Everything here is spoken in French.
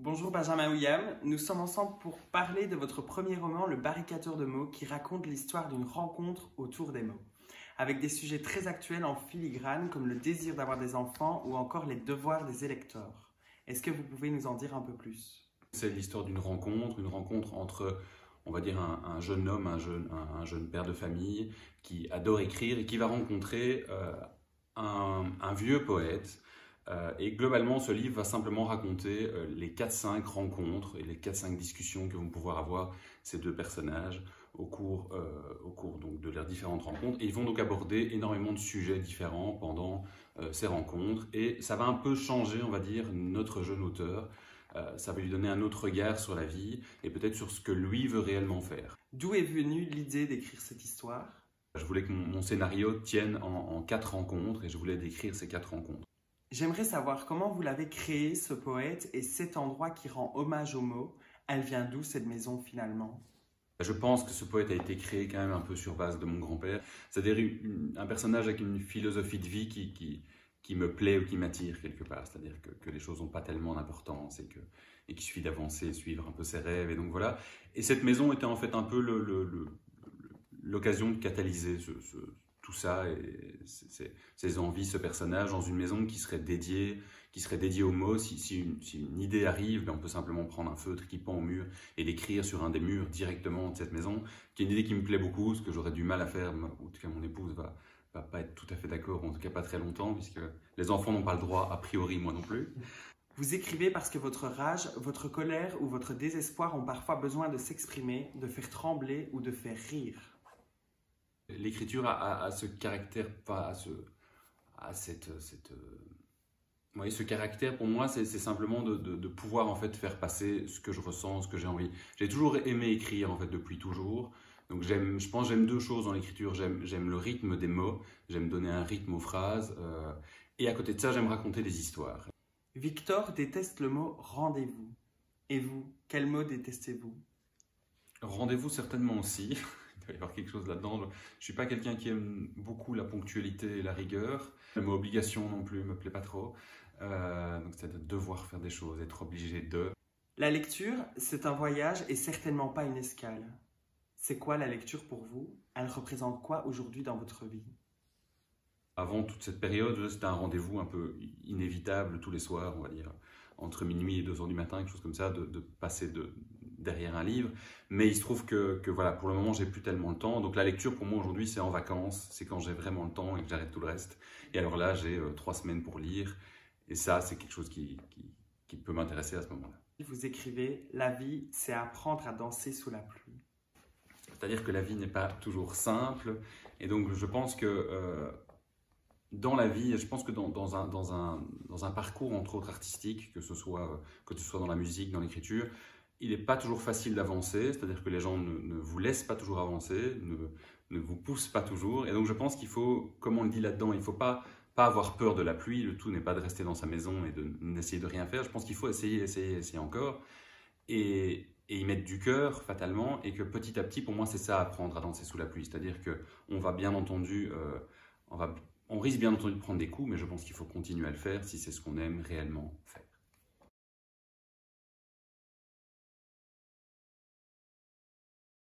Bonjour Benjamin William, nous sommes ensemble pour parler de votre premier roman, Le Barricateur de mots, qui raconte l'histoire d'une rencontre autour des mots, avec des sujets très actuels en filigrane comme le désir d'avoir des enfants ou encore les devoirs des électeurs. Est-ce que vous pouvez nous en dire un peu plus? C'est l'histoire d'une rencontre entre, on va dire, un jeune homme, un jeune père de famille qui adore écrire et qui va rencontrer un vieux poète. Et globalement, ce livre va simplement raconter les 4-5 rencontres et les 4-5 discussions que vont pouvoir avoir ces deux personnages au cours donc de leurs différentes rencontres. Et ils vont donc aborder énormément de sujets différents pendant ces rencontres. Et ça va un peu changer, on va dire, notre jeune auteur. Ça va lui donner un autre regard sur la vie et peut-être sur ce que lui veut réellement faire. D'où est venue l'idée d'écrire cette histoire? Je voulais que mon scénario tienne en 4 rencontres et je voulais décrire ces 4 rencontres. J'aimerais savoir comment vous l'avez créé, ce poète, et cet endroit qui rend hommage aux mots. Elle vient d'où, cette maison, finalement? Je pense que ce poète a été créé quand même un peu sur base de mon grand-père. C'est-à-dire un personnage avec une philosophie de vie qui me plaît ou qui m'attire quelque part. C'est-à-dire que les choses n'ont pas tellement d'importance et qu'il suffit d'avancer, suivre un peu ses rêves. Et donc voilà. Et cette maison était en fait un peu l'occasion de catalyser tout ça et ses envies, ce personnage, dans une maison qui serait dédiée aux mots. Si une idée arrive, ben on peut simplement prendre un feutre qui pend au mur et l'écrire sur un des murs directement de cette maison, qui est une idée qui me plaît beaucoup, ce que j'aurais du mal à faire, ou en tout cas mon épouse va pas être tout à fait d'accord, ou en tout cas pas très longtemps, puisque les enfants n'ont pas le droit, a priori, moi non plus. Vous écrivez parce que votre rage, votre colère ou votre désespoir ont parfois besoin de s'exprimer, de faire trembler ou de faire rire. L'écriture a ce caractère, ce caractère pour moi, c'est simplement de pouvoir en fait faire passer ce que je ressens, ce que j'ai envie. J'ai toujours aimé écrire en fait depuis toujours. Donc je pense que j'aime 2 choses dans l'écriture. J'aime le rythme des mots, j'aime donner un rythme aux phrases, et à côté de ça, j'aime raconter des histoires. Victor déteste le mot rendez-vous. Et vous, quel mot détestez-vous? Rendez-vous certainement aussi. Il doit y avoir quelque chose là-dedans. Je ne suis pas quelqu'un qui aime beaucoup la ponctualité et la rigueur. Le mot obligation non plus ne me plaît pas trop. Donc c'est de devoir faire des choses, être obligé de. La lecture, c'est un voyage et certainement pas une escale. C'est quoi la lecture pour vous? Elle représente quoi aujourd'hui dans votre vie? Avant toute cette période, c'était un rendez-vous un peu inévitable tous les soirs, on va dire, entre minuit et 2 heures du matin, quelque chose comme ça, de passer derrière un livre. Mais il se trouve que voilà, pour le moment, j'ai plus tellement le temps. Donc la lecture, pour moi, aujourd'hui, c'est en vacances. C'est quand j'ai vraiment le temps et que j'arrête tout le reste. Et alors là, j'ai 3 semaines pour lire. Et ça, c'est quelque chose qui peut m'intéresser à ce moment-là. Vous écrivez « La vie, c'est apprendre à danser sous la pluie ». C'est-à-dire que la vie n'est pas toujours simple. Et donc, je pense que dans la vie, je pense que dans un parcours, entre autres artistique, que ce soit dans la musique, dans l'écriture, il n'est pas toujours facile d'avancer, c'est-à-dire que les gens ne vous laissent pas toujours avancer, ne vous poussent pas toujours. Et donc je pense qu'il faut, comme on le dit là-dedans, il ne faut pas avoir peur de la pluie. Le tout n'est pas de rester dans sa maison et d'essayer de rien faire. Je pense qu'il faut essayer encore et y mettre du cœur, fatalement, et que petit à petit, pour moi, c'est ça, apprendre à danser sous la pluie. C'est-à-dire qu'on va bien entendu, on risque bien entendu de prendre des coups, mais je pense qu'il faut continuer à le faire si c'est ce qu'on aime réellement faire.